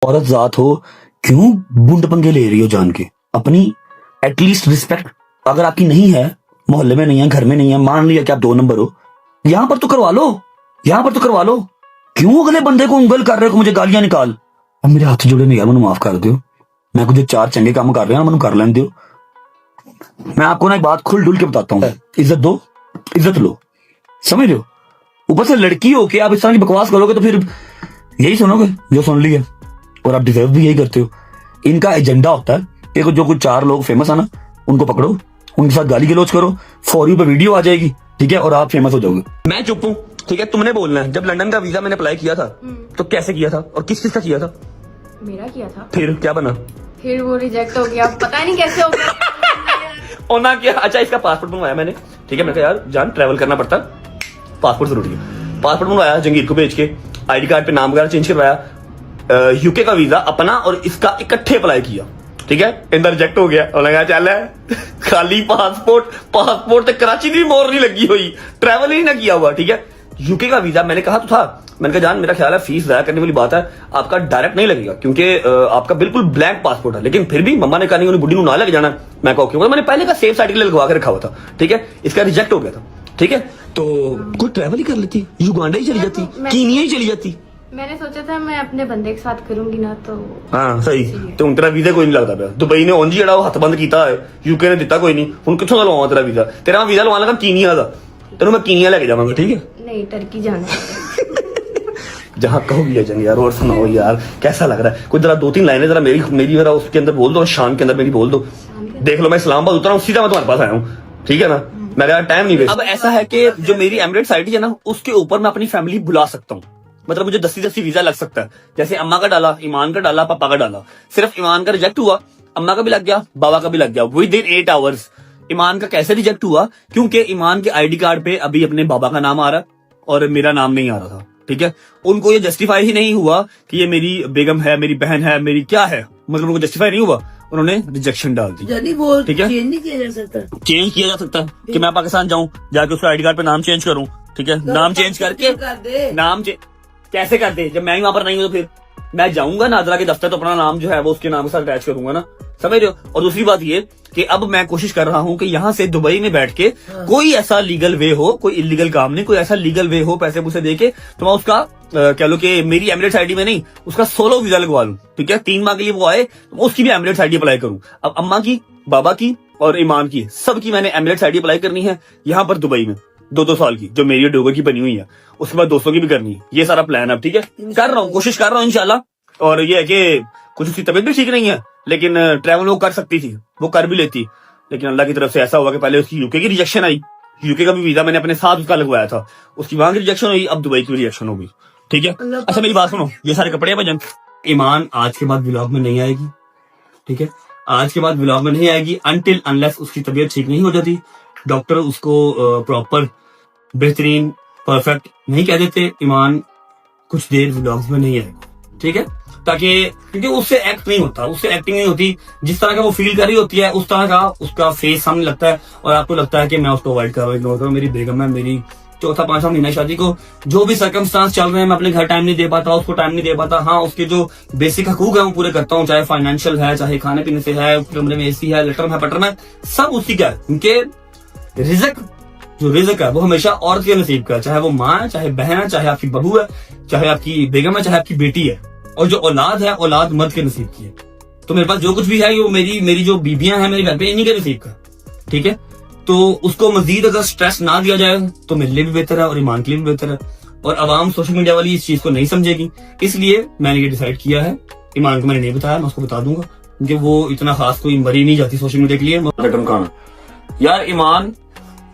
औरत जात हो, क्यों बूंद पंगे ले रही हो जान के? अपनी एटलीस्ट रिस्पेक्ट अगर आपकी नहीं है, मोहल्ले में नहीं है, घर में नहीं है, मान लिया कि आप 2 नंबर हो, यहां पर तो करवा लो, यहां पर तो करवा लो। क्यों अगले बंदे को उंगल कर रहे हो, मुझे गालियां निकाल? अब मेरे हाथ जोड़े नहीं यार, मैंने माफ कर दो। मैं कुछ 4 चंगे काम कर रहे हैं, मैंने कर लें दो। मैं आपको ना एक बात खुल डुल के बताता हूँ, इज्जत दो, इज्जत लो, समझ रहे हो? ऊपर से लड़की हो के आप इस तरह की बकवास करोगे तो फिर यही सुनोगे जो सुन लिया, और आप डिजर्व भी यही करते हो। इनका एजेंडा होता है कि जो कुछ 4 लोग फेमस है ना, उनको पकड़ो, उनके साथ गाली गलौज करो, फॉर यू पे वीडियो आ जाएगी, ठीक है, और आप फेमस हो जाओगे। मैं चुप हूँ, ठीक है, तुमने बोलना है। जब लंदन का वीजा मैंने अप्लाई किया था तो कैसे किया था और किस चीज का किया था? मेरा किया था। फिर क्या बना? फिर वो रिजेक्ट हो गया, पता नहीं कैसे हो गया। और ना क्या, अच्छा इसका पासपोर्ट बनवाया मैंने, ठीक है, मैंने कहा यार जान ट्रैवल करना पड़ता, पासपोर्ट जरूरी है। पासपोर्ट बनवाया, जंगीर को भेज के आईडी कार्ड पे नाम वगैरह चेंज करवाया, यूके का वीजा अपना और इसका इकट्ठे अप्लाई किया, ठीक है, इंदर रिजेक्ट हो गया। और लगा चल है खाली पासपोर्ट तक कराची की मोर नहीं लगी हुई, ट्रैवल ही ना किया हुआ, ठीक है। यूके का वीजा मैंने कहा तो था, मैंने कहा जान मेरा ख्याल है फीस जाया करने वाली बात है, आपका डायरेक्ट नहीं लगेगा क्योंकि आपका बिल्कुल ब्लैंक पासपोर्ट है। लेकिन फिर भी मम्मा ने कहा नहीं बुढ़ी ना लग जाना। मैं कहा ओके, मैंने पहले का सेफ साइड के लिए लगवा के रखा हुआ था, ठीक है, इसका रिजेक्ट हो गया था, ठीक है। तो कोई ट्रैवल ही कर लेती, युगांडा ही चली जाती, कीनिया ही चली जाती। मैंने सोचा था मैं अपने बंदे के साथ करूंगी ना, तो हाँ सही, तो तेरा वीजा कोई नहीं लगता पाया। दुबई ने उंज जड़ा हथ बंद किया है, यूके ने दिता कोई नहीं, हूं कितों का लवां तेरा वीजा? तेरा वीजा लवाना लगा कीनिया का, तेन मैं कीनिया लेके जावांगा, ठीक है। नहीं, टर्की जाना है। जहाँ कहोगी अजन यार, और सुनाओ यार कैसा लग रहा है? कोई जरा 2-3 लाइनें जरा मेरी जरा उसके अंदर बोल दो, शान के अंदर मेरी बोल दो। देख लो मैं इस्लामाबाद उतरा हूँ, सीधा मैं तुम्हारे पास आया हूँ, ठीक है ना, मेरा टाइम नहीं वेस्ट। अब ऐसा है कि जो मेरी एमिरेट्स आईडी है ना, उसके ऊपर मैं अपनी फैमिली बुला सकता हूँ, मतलब मुझे 10 वीजा लग सकता है। जैसे अम्मा का डाला, ईमान का डाला, पापा का डाला, सिर्फ ईमान का रिजेक्ट हुआ, अम्मा का भी लग गया, बाबा का भी लग गया विद इन 8 आवर्स। ईमान का कैसे रिजेक्ट हुआ? क्योंकि ईमान के आईडी कार्ड पे अभी अपने बाबा का नाम आ रहा और मेरा नाम नहीं आ रहा था, ठीक है। उनको ये जस्टिफाई ही नहीं हुआ कि ये मेरी बेगम है, मेरी बहन है, मेरी क्या है, मतलब उनको जस्टिफाई नहीं हुआ, उन्होंने रिजेक्शन डाल दी, ठीक है। चेंज नहीं किया जा सकता, चेंज किया जा सकता है कि मैं पाकिस्तान जाऊं, जाके उसके आईडी कार्ड पे नाम चेंज करूं, ठीक है, नाम चेंज करके नाम कैसे कर दे? जब मैं ही वहां पर नहीं हूं तो फिर मैं जाऊंगा नाजरा के दफ्तर, तो अपना नाम जो है वो उसके नाम के साथ अटैच करूंगा ना, समझ रहे हो। और दूसरी बात ये कि अब मैं कोशिश कर रहा हूं कि यहाँ से दुबई में बैठ के कोई ऐसा लीगल वे हो, कोई इलीगल काम नहीं, कोई ऐसा लीगल वे हो पैसे पूसे दे के, तो मैं उसका कह लो कि मेरी एमिरेट्स आईडी में नहीं, उसका सोलो वीजा लगवा लूं, ठीक है। 3 माह के लिए वो आए, तो उसकी भी एमिरेट्स आईडी अप्लाई करूं। अब अम्मा की, बाबा की और ईमान की, सबकी मैंने एमिरेट्स आईडी अप्लाई करनी है यहाँ पर दुबई में, 2-2 साल की, जो मेरी डोगर की बनी हुई है, उसके बाद दोस्तों की भी करनी है। ये सारा प्लान अब, ठीक है, कर रहा हूँ, कोशिश कर रहा हूँ इंशाल्लाह। और ये है कि कुछ उसकी तबीयत भी ठीक नहीं है, लेकिन ट्रैवल वो कर सकती थी, वो कर भी लेती, लेकिन अल्लाह की तरफ से ऐसा हुआ कि पहले उसकी यूके की रिजेक्शन आई, यूके का भी वीजा मैंने अपने साथ उसका लगवाया था, उसकी वहां की रिजेक्शन हुई, अब दुबई की रिजेक्शन होगी, ठीक है। अच्छा मेरी बात सुनो, ये सारे कपड़े भजन, ईमान आज के बाद व्लॉग में नहीं आएगी, ठीक है, आज के बाद व्लॉग में नहीं आएगी अनटिल अनलेस उसकी तबीयत ठीक नहीं हो जाती, डॉक्टर उसको प्रॉपर बेहतरीन परफेक्ट नहीं कह देते, ईमान कुछ देर व्लॉग्स में नहीं आएगा, ठीक है, ताकि क्योंकि उससे एक्ट नहीं होता, उससे एक्टिंग नहीं होती, जिस तरह का वो फील कर रही होती है उस तरह का उसका फेस सामने लगता है, और आपको लगता है कि मैं उसको अवॉइड कर रहा हूँ, इग्नोर कर रहा हूँ, मेरी बेगम है, मेरी 4था-5वां महीना शादी को, जो भी सर्कमस्टांस चल रहे हैं, मैं अपने घर टाइम नहीं दे पाता, उसको टाइम नहीं दे पाता। हाँ, उसके जो बेसिक हकूक है वो पूरे करता हूँ, चाहे फाइनेंशियल है, चाहे खाने पीने से है, कमरे में एसी है, लेटर में बटर में, सब उसी का है, क्योंकि रिज़्क है वो हमेशा औरत के नसीब का है, चाहे वो माँ है, चाहे बहन है, चाहे आपकी बहू है, चाहे आपकी बेगम है, चाहे आपकी बेटी है, और जो औलाद है, औलाद मर्द के नसीब की है। तो मेरे पास जो कुछ भी है वो मेरी जो बीबियां हैं मेरे घर पे, इन्हीं के नसीब का, ठीक है। तो उसको मजीद अगर स्ट्रेस ना दिया जाए तो मेरे लिए भी बेहतर है और ईमान के लिए भी बेहतर है, और आवाम सोशल मीडिया वाली इस चीज को नहीं समझेगी, इसलिए मैंने ये डिसाइड किया है। ईमान को मैंने नहीं बताया, मैं उसको बता दूंगा, क्योंकि वो इतना खास कोई मरी नहीं जाती सोशल मीडिया के लिए। यार ईमान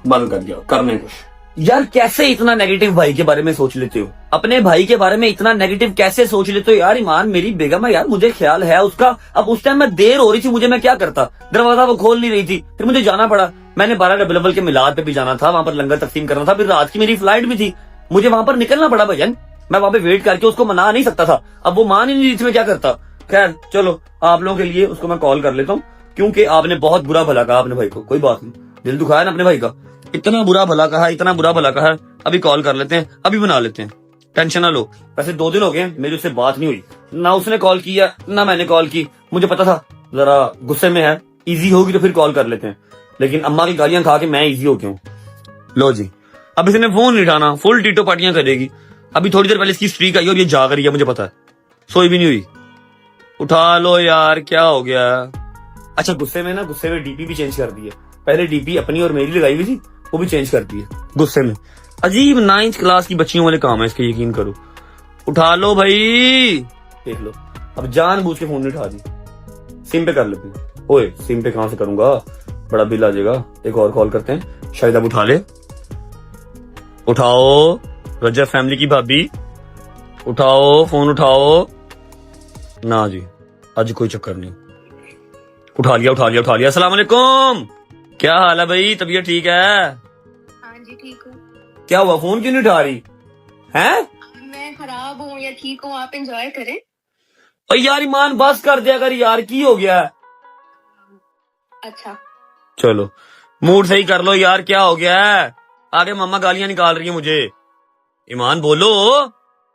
बंद कर दिया करने कुछ। यार कैसे इतना नेगेटिव भाई के बारे में सोच लेते हो, अपने भाई के बारे में इतना नेगेटिव कैसे सोच लेते हो यार? ईमान मेरी बेगम है यार, मुझे ख्याल है उसका। अब उस टाइम में देर हो रही थी, मुझे मैं क्या करता, दरवाजा वो खोल नहीं रही थी, फिर मुझे जाना पड़ा। मैंने 12 रबीउल अव्वल के मिलाद पे भी जाना था, वहां पर लंगर तकसीम करना था, फिर रात की मेरी फ्लाइट भी थी, मुझे वहां पर निकलना पड़ा भजन। मैं वहां पे वेट करके उसको मना नहीं सकता था, अब वो मान ही नहीं रही थी, मैं क्या करता। खैर चलो, आप लोगों के लिए उसको मैं कॉल कर लेता हूँ, क्योंकि आपने बहुत बुरा भला कहा अपने भाई को। कोई बात नहीं, दिल दुखाया ना अपने भाई का, इतना बुरा भला कहा, इतना बुरा भला कहा। अभी कॉल कर लेते हैं, अभी बना लेते हैं, टेंशन ना लो। वैसे 2 दिन हो गए मेरी उससे बात नहीं हुई, ना उसने कॉल किया ना मैंने कॉल की। मुझे पता था जरा गुस्से में है, इजी होगी तो फिर कॉल कर लेते हैं, लेकिन अम्मा की गालियां खा के मैं इजी हो गया हूँ। लो जी, अब इसने फोन नहीं उठाना, फुल टीटो पार्टियां करेगी। अभी थोड़ी देर पहले इसकी स्ट्रीक आई और ये जाग रही है, मुझे पता है, सोई भी नहीं हुई। उठा लो यार, क्या हो गया? अच्छा गुस्से में डीपी भी चेंज कर दी है। पहले डीपी अपनी और मेरी लगाई हुई थी, वो भी चेंज कर दी है गुस्से में। अजीब 9th क्लास की बच्चियों वाले काम है इसके, यकीन करो। उठा लो भाई, देख लो अब जानबूझ के फोन नहीं उठा दी। सिम पे कर लेते हैं। ओए सिम पे कहां से करूंगा, बड़ा बिल आ जाएगा। एक और कॉल करते हैं, शायद अब उठा ले। उठाओ रजब फैमिली की भाभी, उठाओ फोन उठाओ। ना जी आज कोई चक्कर नहीं। उठा लिया। अस्सलाम वालेकुम, क्या हाल है भाई? तबीयत ठीक है? हाँ जी ठीक हूँ। क्या हुआ, फोन क्यों नहीं उठा रही हैं? मैं खराब हूँ या ठीक हूँ, आप एंजॉय करें। और यार ईमान बस कर दिया कर यार, की हो गया? अच्छा चलो मूड सही कर लो यार, क्या हो गया है? आगे मम्मा गालियां निकाल रही है मुझे। ईमान बोलो,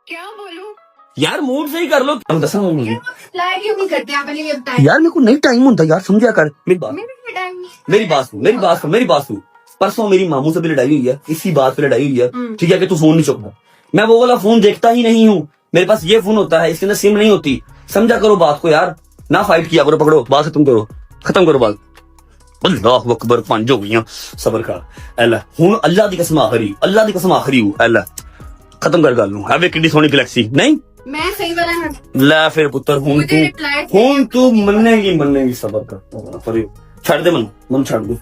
क्या बोलूं? यार मूड सही कर लो। हम दसा मुझे फ्लाई क्यों नहीं करते आप? पहले ये बताएं। यार मेरे को नहीं टाइम होता यार, समझा कर मेरी बात। मेरी बात सुन। परसों मेरी मामू से भी लड़ाई हुई है, इसी बात पे लड़ाई हुई है, ठीक है, कि तू फोन नहीं चुकता। मैं वो वाला फोन देखता ही नहीं हूँ, मेरे पास ये फोन होता है, इसके अंदर सिम नहीं होती। समझा करो बात को यार, ना फाइट किया करो, पकड़ो बात खत्म करो, बात। अल्लाह अकबर, 5 हो गई सबर का। अल्लाह हूं अल्लाह दी कसम आखरी हूं। अल्लाह खत्म कर गल नूं। है वे किड्डी सोहनी गैलेक्सी नहीं? मैं सही वाला हूँ। ले फिर पुत्र हूं तू मन्नेगी सबर कर। पर छड़ दे मन छड़ दे।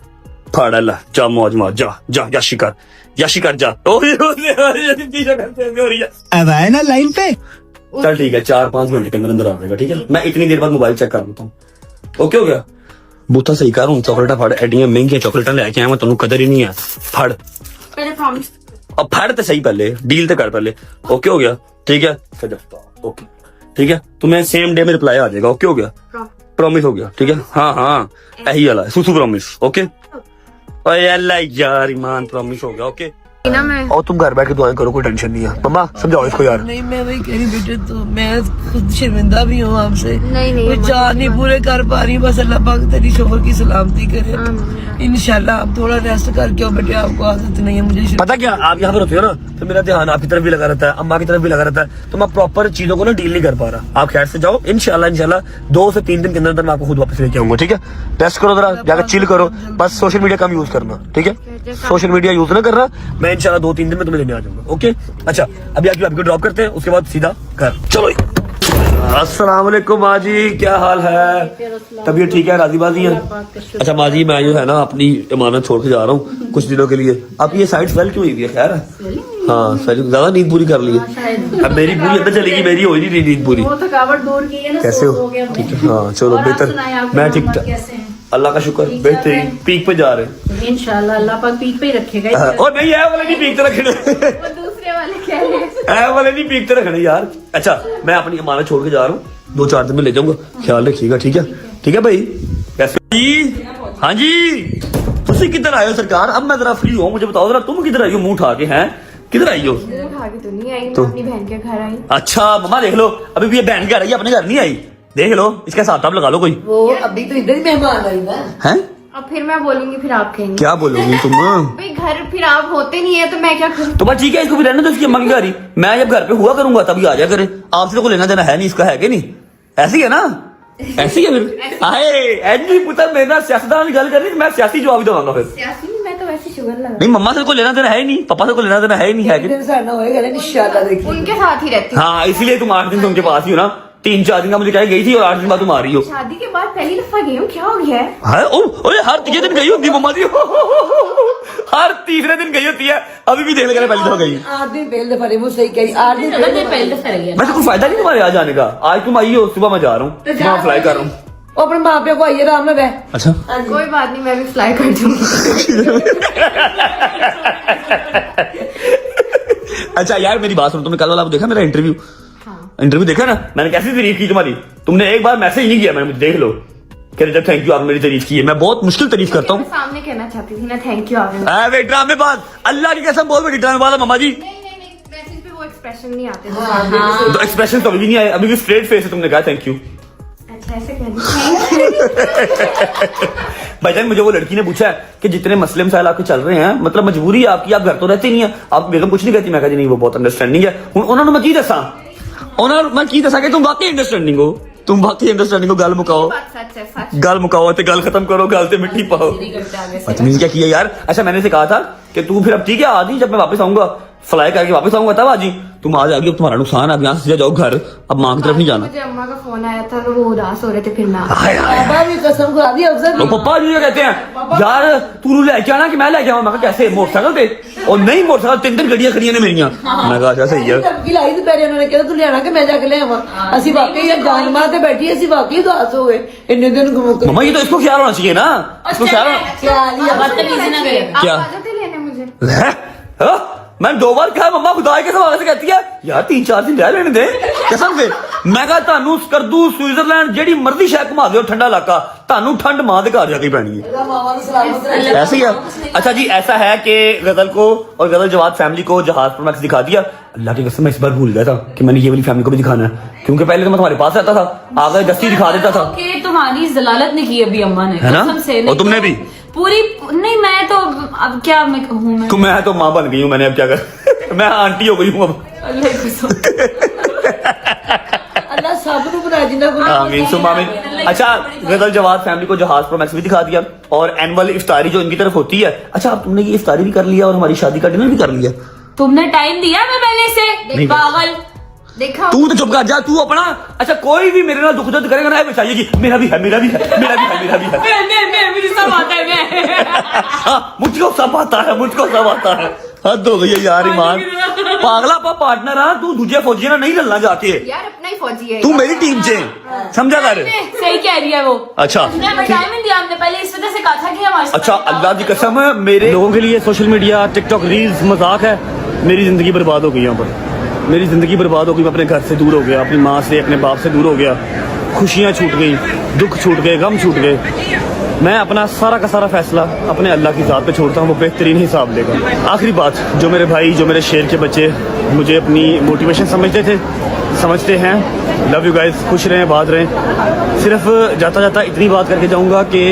फाड़ अल्लाह, जा मौज मार, जा याशी कर जा। अब आए ना लाइन पे। चल ठीक है, 4-5 मिनट के अंदर आ जाएगा, ठीक है। मैं इतनी देर बाद मोबाइल चेक कर लेता हूँ। ओके हो गया? बूथा सही कर हूँ, चॉकलेटा फाड़, एडियां महंगियां चॉकलेटा लेके आया मैं, तेनू कदर ही नहीं है। फाड़ पहले प्रॉमिस। अब फाड़ तो सही, पहले डील तो कर पहले। ओके हो गया? ठीक है ओके ठीक है, तुम्हें सेम डे में रिप्लाई आ जाएगा। ओके हो गया? प्रॉमिस हो गया? ठीक है, हाँ यही वाला सुसु प्रॉमिस। ओके ओए अल्लाह यार ईमान, प्रॉमिस हो गया। ओके ना मैं और तुम घर बैठ के दुआएं करो, कोई टेंशन नहीं है। मम्मा समझाओ इसको यार। नहीं मैं वही कह रही बेटे, तो मैं खुद शर्मिंदा भी हूँ आपसे। नहीं कोई चार नहीं पूरे कर पा रही, बस अल्लाह पाक तेरी शोहर की सलामती करे। इंशाल्लाह आप थोड़ा रेस्ट करके आओ बेटे, आपको आदत नहीं है मुझे। पता क्या, आप यहाँ पर होते हो ना, तो मेरा ध्यान आपकी तरफ भी लगा रहता है, अम्मा की तरफ भी लगा रहता है, तो मैं प्रॉपर चीजों को ना डील नहीं कर पा रहा। आप खैर से जाओ, इंशाल्लाह 2 से 3 दिन के अंदर मैं आपको खुद वापस लेके आऊंगा, ठीक है। टेस्ट करो जरा, जाकर चिल करो, बस सोशल मीडिया कम यूज करना, ठीक है। सोशल मीडिया यूज ना करना, मैं इंशाल्लाह 2-3 दिन में तुम्हें लेने आ जाऊंगा। ओके अच्छा, अभी आपको ड्रॉप करते हैं, उसके बाद सीधा घर। चलो अस्सलाम वालेकुम माजी, क्या हाल है? तबीयत ठीक है? राजी बाजी है? अच्छा माजी, मैं जो है ना अपनी इमानत छोड़ के जा रहा हूँ कुछ दिनों के लिए। अब ये साइड स्वेल क्यों हुई है? खैर हाँ, ज्यादा नींद पूरी कर ली है। अब मेरी पूरी अंदर चलेगी, मेरी हो नहीं नींद पूरी। थकावट दूर की है ना, कैसे हो? ठीक है, हाँ चलो बेहतर, मैं ठीक ठाक, अल्लाह का शुक्र, बेहतरीन, पीक पे जा रहे हैं इंशाल्लाह। अल्लाह पाक पीक पे ही रखेगा। और नहीं है वाले नहीं पीक तो रखने, वो दूसरे वाले कह रहे हैं। है वाले नहीं पीक तो रखने यार। अच्छा मैं अपनी अमानत छोड़ के जा रहा हूँ, 2-4 दिन में ले जाऊंगा, ख्याल रखिएगा, ठीक है? ठीक है भाई। कैसे जी? हाँ जी, तुसी किधर आए हो सरकार? अब मैं जरा फ्री हूँ, मुझे बताओ जरा, तुम किधर आई हो मुंह उठा के? हैं किधर आई हो? उठा के तो नहीं आई, मैं अपनी बहन के घर आई। अच्छा मम्मा देख लो, अभी भी ये बहन के घर आई है, अपने घर नहीं आई। देख लो, इसके साथ आप लगा लो कोई। वो अभी तो इधर ही मेहमान आई ना। हैं? अब फिर मैं बोलूंगी, फिर आप कहेंगे क्या बोलोगी तुम? भाई घर फिर आप होते नहीं है तो मैं क्या करूँ? तो बस ठीक है, इसको भी रहने दो, इसकी अम्मा की घर ही। मैं जब घर पे हुआ करूंगा तभी आ जाया करे। आपसे तो कोई लेना देना है नहीं इसका, है कि नहीं? ऐसी है ना, ऐसी है फिर। आए ऐसी पुत्र मेरे ना सियासतदान की गल कर रही, मैं सियासी जवाब दूंगा फिर। सियासी नहीं, मैं तो वैसे शुगर लगा। नहीं मम्मा से कोई लेना देना है ही नहीं, पापा से कोई लेना देना है ही नहीं, है कि? इधर से आना होएगा ना इंशाल्लाह, देखिए। उनके साथ ही रहती हूँ। हाँ इसीलिए तुम 8 दिन से उनके पास ही हो ना। 3-4 दिन का मुझे कह गई थी और 8 दिन बाद तुम आ रही हो। शादी के बाद पहली दफा गई हूँ, क्या हो गया है? हाँ ओए हर 3 दिन गई होती मम्मा जी, हर तीसरे दिन गई होती है। अभी भी देख ले पहली दफा गई। 8 दिन पहले दफा वो सही कही, 8 दिन पहले दफा गई। वैसे कोई फायदा नहीं तुम्हारे यहाँ जाने का। आज तुम आई हो, सुबह मैं जा रहा हूँ, मैं फ्लाई कर रहा हूँ। वो अपने माँ प्यो को आइए आराम में रह। अच्छा कोई बात नहीं, मैं भी फ्लाई कर दूंगी। अच्छा यार मेरी बात सुनो, तुमने कल वाला देखा मेरा इंटरव्यू? इंटरव्यू देखा ना, मैंने कैसी तारीफ की तुम्हारी? तुमने एक बार मैसेज नहीं किया, मैंने मुझे देख लो, कह रहे थैंक यू, आपने मेरी तारीफ की है। मैं बहुत मुश्किल तारीफ करता हूँ। सामने कहना चाहती थी ना थैंक यू आपने। ड्रामेबाज, अल्लाह की कसम बहुत बड़ी ड्रामेबाज है मम्मा जी। नहीं मैसेज पे वो एक्सप्रेशन नहीं आते हाँ, तो एक्सप्रेशन तो अभी भी नहीं आए, अभी भी स्ट्रेट फेस है, तुमने कहा थैंक यू। अच्छा ऐसे कहना। भाईजान मुझे वो लड़की ने पूछा है कि जितने मसले मसाइल आपके चल रहे हैं, मतलब मजबूरी है आपकी, आप घर तो रहते नहीं है, आप बेगम कुछ नहीं कहती। मैं कहा जी नहीं वो बहुत अंडरस्टैंडिंग है। उन्होंने मैं की दसा, उन्होंने मैं की दसा कि तुम वाकई अंडरस्टैंडिंग हो, तुम बाकी अंडरस्टैंडिंग को गल मुकाओ, बात सच है, सच। गल मुकाओ ते गल खत्म करो, गल ते मिट्टी पाओ। बदतमीजी क्या किया यार। अच्छा मैंने से कहा था कि तू फिर अब ठीक है आ जी, जब मैं वापस आऊंगा फ्लाई करके वापस आऊंगा तब आ जी। तुम आज आ गई, अब तुम्हारा नुकसान है, अब यहाँ से सीधा जाओ घर, अब माँ की तरफ नहीं जाना। मुझे अम्मा का फोन आया था तो वो उदास हो रहे थे, फिर मैं हाय हाय। पापा भी कसम खा दी अफसर तो पप्पा जी ये कहते हैं यार तू लेके आना कि मैं लेके आऊं। मैं कहा कैसे, मोटरसाइकिल पे? और नहीं मोटरसाइकिल 3 गड्डियां खड़ियां ने मेरियां। मैं कहा अच्छा सही है। धमकी लाई तो पहले उन्होंने कहा तू लियाना कि मैं जाके ले आवा। ਅਸੀਂ वाकई ये जान मार ते बैठी, ਅਸੀਂ वाकई उदास हो गए इतने दिन घूम के। मम्मा ये तो इसको ख्याल होना चाहिए ना, इसको ख्याल होना। क्या लिया बदतमीजी ना करे। क्या? आप आ जाते लेने मुझे। हाँ? मैंने 2 बार कहा मम्मा खुदा के सवाल से कहती है यार 3-4 दिन रह लेने दे कसम से। मैं कहा तानू स्कर्दू स्विट्जरलैंड जेडी मर्जी शहर घुमा दो, ठंडा इलाका, तानू ठंड मां दे घर जाके पैनी है। मामा ने सलामत रहे। ऐसे ही है। अच्छा जी ऐसा है कि गजल को और गजल जवाब फैमिली को जहाज पर मैक्स दिखा दिया। अल्लाह की कसम मैं इस बार भूल गया था कि मैंने ये वाली फैमिली को भी दिखाना है, क्योंकि पहले तो मैं तुम्हारे पास रहता था, आगे दस्ती दिखा देता था। कि तुम्हारी जलालत नहीं की अभी अम्मा ने, है ना? कसम से। और तुमने भी पूरी नहीं, मैं तो अब क्या मैं कहूँ, मैं तुम मैं तो माँ बन गई हूँ, मैंने अब क्या कर मैं आंटी हो गई हूँ अब। अल्लाह की कसम। अल्लाह सब नु बना जिन्ना को। आमीन सुम्मा आमीन। अच्छा गजल जवाब फैमिली को जहाज प्रो मैक्स भी दिखा दिया और एनुअल इफ्तारी जो इनकी तरफ होती है। अच्छा अब तुमने ये इफ्तारी भी कर लिया और हमारी शादी का डिनर भी कर लिया। तुमने टाइम दिया मैं पहले से, पागल। देखा तू तो चुप कर जा, तू अपना। अच्छा कोई भी मेरे नाल दुख दर्द करेगा ना चाहिए कि मेरा भी है, मेरा भी है, मेरा भी है, मेरा भी है। मुझे सब आता है मैं। हाँ, मुझको सब आता है, मुझको सब आता है। हद हो गई है यार ईमान। पागला पा पार्टनर हाँ, तू दूजे फौजी ना नहीं रलना जाके, यार अपना ही फौजी है। तू मेरी टीम से समझा कर। सही कह रही है वो। अच्छा हमने टाइम नहीं दिया, हमने पहले इस वजह से कहा था कि हमारे अच्छा अल्लाह की कसम मेरे लोगों के लिए सोशल मीडिया टिकटॉक रील्स मजाक है। मेरी जिंदगी बर्बाद हो गई यहाँ पर, मेरी जिंदगी बर्बाद हो गई। मैं अपने घर से दूर हो गया, अपनी माँ से अपने बाप से दूर हो गया, खुशियाँ छूट गई, दुख छूट गए, गम छूट गए। मैं अपना सारा का सारा फैसला अपने अल्लाह की ज़ात पे छोड़ता हूँ, वो बेहतरीन हिसाब देगा। आखिरी बात, जो मेरे भाई जो मेरे शेर के बच्चे मुझे अपनी मोटिवेशन समझते थे, समझते हैं, लव यू गाइस, खुश रहें, बात रहें। सिर्फ जाता जाता इतनी बात करके जाऊँगा कि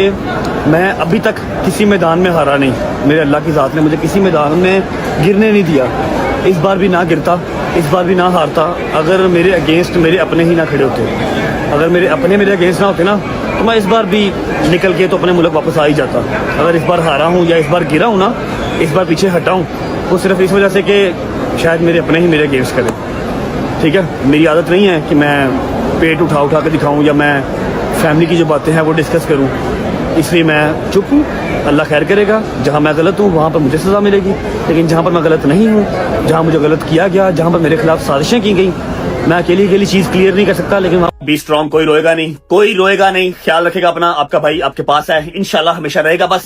मैं अभी तक किसी मैदान में हारा नहीं। मेरे अल्लाह की ज़ात ने मुझे किसी मैदान में गिरने नहीं दिया, इस बार भी ना गिरता, इस बार भी ना हारता। अगर मेरे अगेंस्ट मेरे अपने ही ना खड़े होते, अगर मेरे अपने मेरे अगेंस्ट ना होते ना, तो मैं इस बार भी निकल के तो अपने मुल्क वापस आ ही जाता। अगर इस बार हारा हूँ या इस बार गिरा हूँ ना, इस बार पीछे हटा हूँ, वो सिर्फ इस वजह से कि शायद मेरे अपने ही मेरे अगेंस्ट करें। ठीक है, मेरी आदत नहीं है कि मैं पेट उठा उठा के दिखाऊँ या मैं फैमिली की जो बातें हैं वो डिस्कस करूँ, इसलिए मैं चुप हूँ। अल्लाह खैर करेगा, जहाँ मैं गलत हूँ वहाँ पर मुझे सज़ा मिलेगी, लेकिन जहाँ पर मैं गलत नहीं हूँ, जहाँ मुझे गलत किया गया, जहाँ पर मेरे खिलाफ साजिशें की गई, मैं अकेली चीज़ क्लियर नहीं कर सकता। लेकिन बी स्ट्रॉन्ग, कोई रोएगा नहीं, कोई रोएगा नहीं। ख्याल रखेगा अपना, आपका भाई आपके पास है, इंशाल्लाह हमेशा रहेगा। बस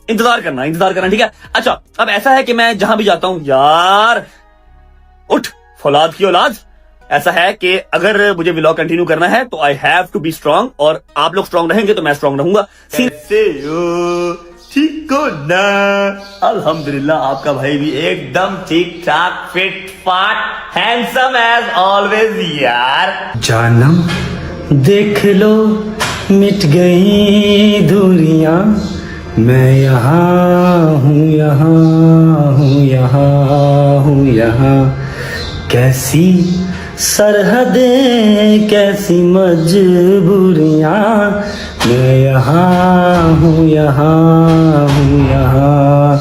इंतजार करना, ठीक है। अच्छा अब ऐसा है कि मैं जहां भी जाता हूं यार, उठ फौलाद की औलाद, ऐसा है कि अगर मुझे व्लॉग कंटिन्यू करना है तो I have to be strong, और आप लोग स्ट्रांग रहेंगे तो मैं स्ट्रांग रहूंगा। ठीक हो ना? अल्हम्दुलिल्लाह आपका भाई भी एकदम ठीक ठाक, फिट फाट, हैंडसम एज ऑलवेज यार। जानम देख लो मिट गई दूरियां, मैं यहाँ हूँ, यहाँ हूँ, यहाँ हूँ, यहाँ। कैसी सरहदें, कैसी मजबूरियां, मैं यहाँ हूँ, यहाँ हूँ, यहाँ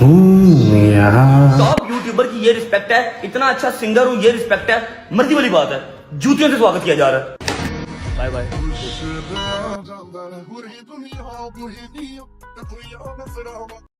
हूँ, यहाँ। टॉप यूट्यूबर की ये रिस्पेक्ट है, इतना अच्छा सिंगर हूँ ये रिस्पेक्ट है, मर्जी वाली बात है, जूतियों से स्वागत किया जा रहा है। Bye bye.